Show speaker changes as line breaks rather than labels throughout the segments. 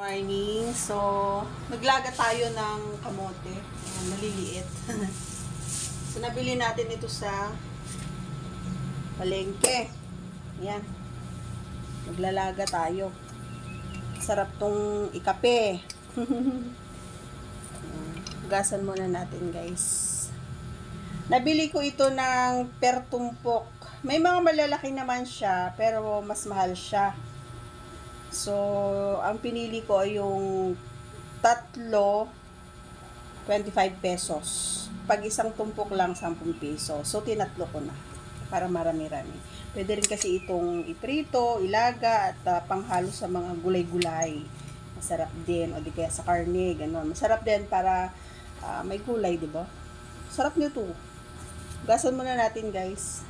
Morning. So, maglaga tayo ng kamote. Maliliit. So, nabili natin ito sa palengke. Yan. Maglalaga tayo. Sarap tong ikape. Hugasan muna natin, guys. Nabili ko ito ng per tumpok. May mga malalaki naman siya, pero mas mahal siya. So, ang pinili ko ay yung tatlo, 25 pesos. Pag isang tumpok lang, 10 peso. So, tinatlo ko na para marami-rami. Pwede rin kasi itong iprito, ilaga, at panghalo sa mga gulay-gulay. Masarap din. O di kaya sa karne, gano'n. Masarap din para may gulay, di ba? Sarap nito. Gasan muna natin, guys.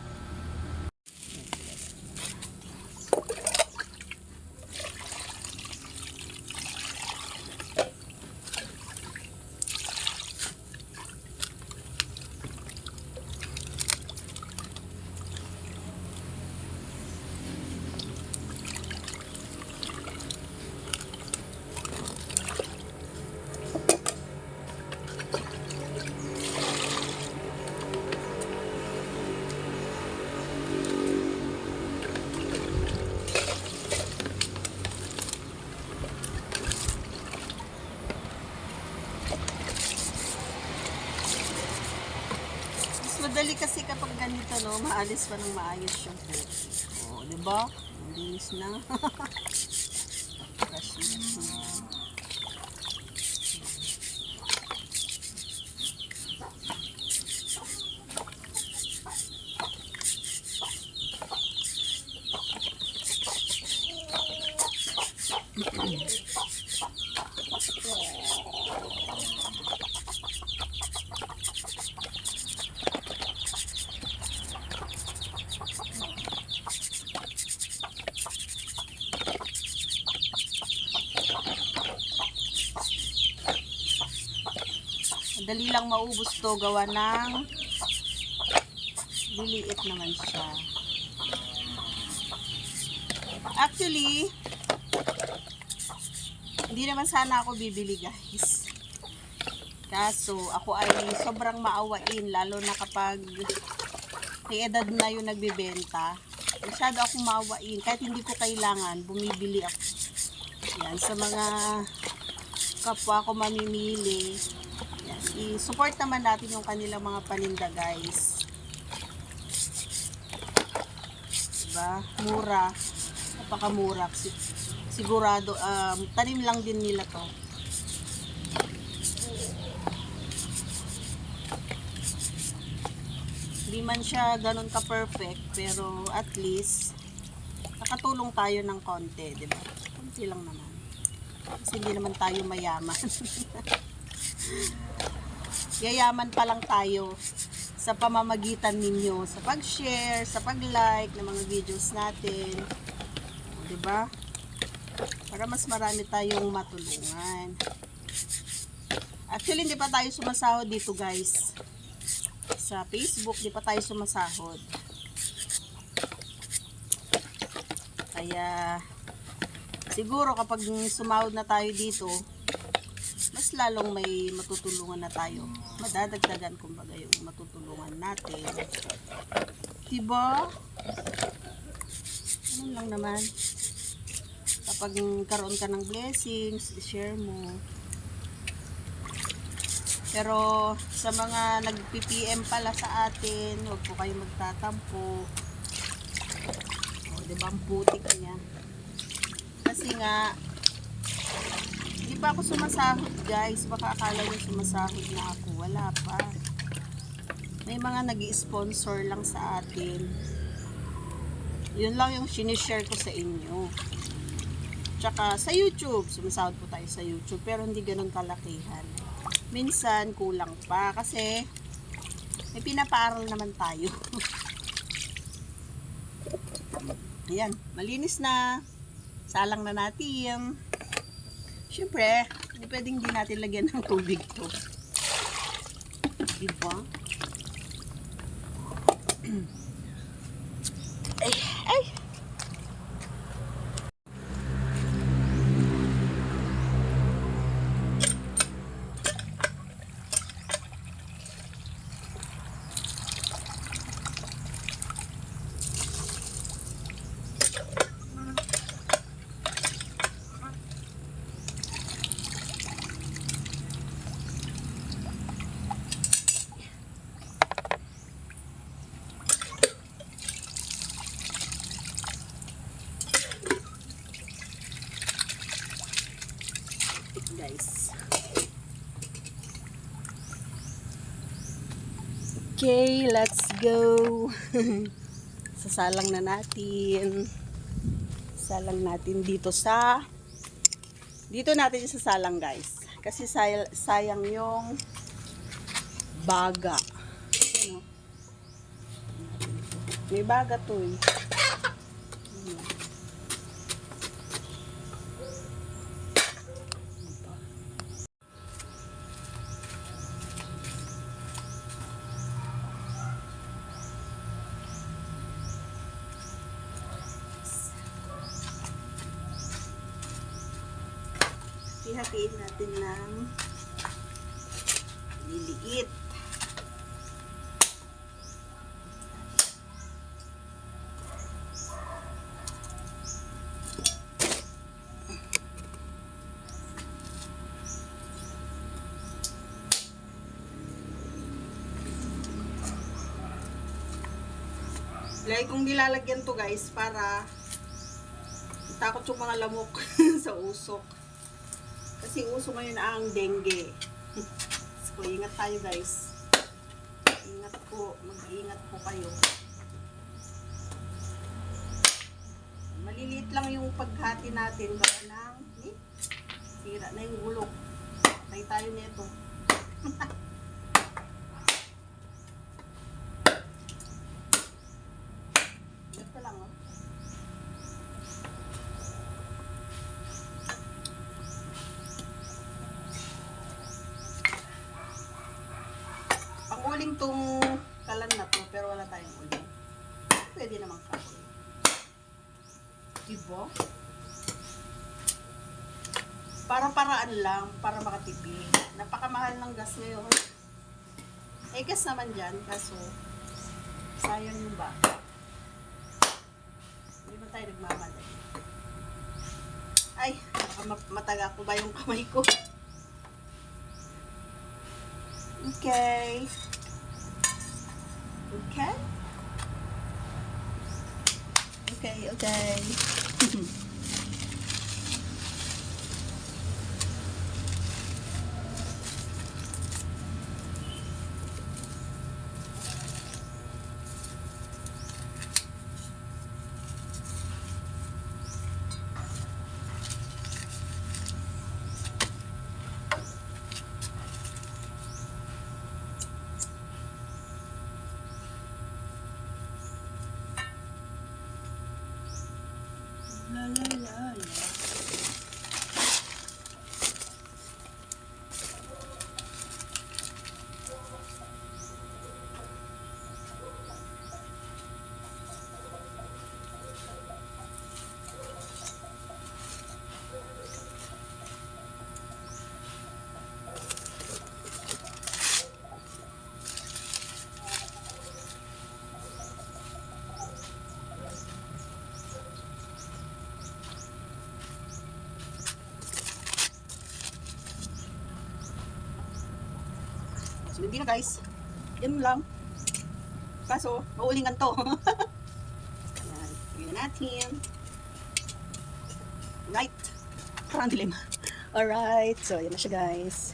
Madali kasi kapag ganito, no, maalis pa ng maayos yung puti. O, di ba? Linis na. Fresh na. Dali lang maubos to, gawa ng liliit naman siya. Actually, hindi naman sana ako bibili, guys. Kaso, ako ay sobrang maawain, lalo na kapag may edad na yung nagbebenta. Masyado akong maawain. Kahit hindi ko kailangan, bumibili ako. Yan, sa mga kapwa ko mamimili. I-support naman natin yung kanilang mga paninda, guys. Diba? Mura. Napakamura. Sigurado, tanim lang din nila to. Hindi man siya ganun ka-perfect, pero at least, nakatulong tayo ng konti, diba? Konti lang naman. Kasi hindi naman tayo mayaman. Yayaman pa lang tayo sa pamamagitan ninyo, sa pag-share, sa pag-like ng mga videos natin. Diba? Para mas marami tayong matulungan. Actually, hindi pa tayo sumasahod dito, guys. Sa Facebook, hindi pa tayo sumasahod. Kaya, siguro kapag sumahod na tayo dito, mas lalong may matutulungan na tayo. Madadagdagan kumbaga yung matutulungan natin. Diba? Ganun lang naman. Kapag karoon ka ng blessings, i-share mo. Pero sa mga nag-PPM pala sa atin, huwag po kayo magtatampo. O, diba ang putik niya? Kasi nga, hindi pa ako sumasahod, guys. Baka akala nyo sumasahod na ako. Wala pa. May mga nag-i-sponsor lang sa atin. Yun lang yung sinishare ko sa inyo. Tsaka sa YouTube. Sumasahod po tayo sa YouTube. Pero hindi ganun kalakihan. Minsan, kulang pa. Kasi, may pinapaaral naman tayo. Ayan. Malinis na. Salang na natin. Siyempre, hindi pwedeng hindi natin lagyan ng tubig to. Diba? ay! guys. Okay, let's go. Sasalang na natin. Salang natin dito natin sasalang guys. Kasi sayang yung baga. Ano? May baga to eh. Ihatiin natin ng liliit. Lagi kong nilalagyan to guys para takot yung mga lamok sa usok. Kasi uso ngayon ang dengue. So, ingat tayo guys. Ingat po. Mag-iingat po kayo. Maliliit lang yung paghati natin. Baka nang sira na yung gulok. Patay tayo nito. Ito lang oh. Uling tong kalan na to, pero wala tayong uling. Pwede naman kahoy. Diba? Para-paraan lang, para makatipid. Napakamahal ng gas ngayon. Eh, gas naman dyan, kaso sayang yung ba? Hindi ba tayo nagmamadali? Ay, mataga ko ba yung kamay ko? Okay. Okay? Okay. La la la la. So, hindi na guys. Yan lang. Kaso, maulingan to. Ayan. Tingnan natin. Right. Parang dilim. Alright. So, yan na siya guys.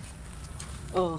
Oh.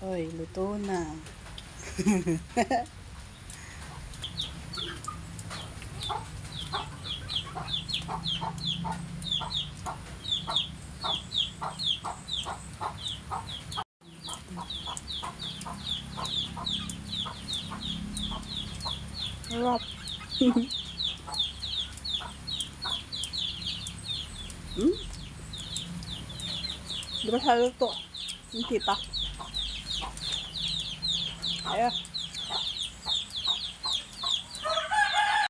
Oy, luto na. Sarap. Di ba sa luto? Hindi pa. Ayun.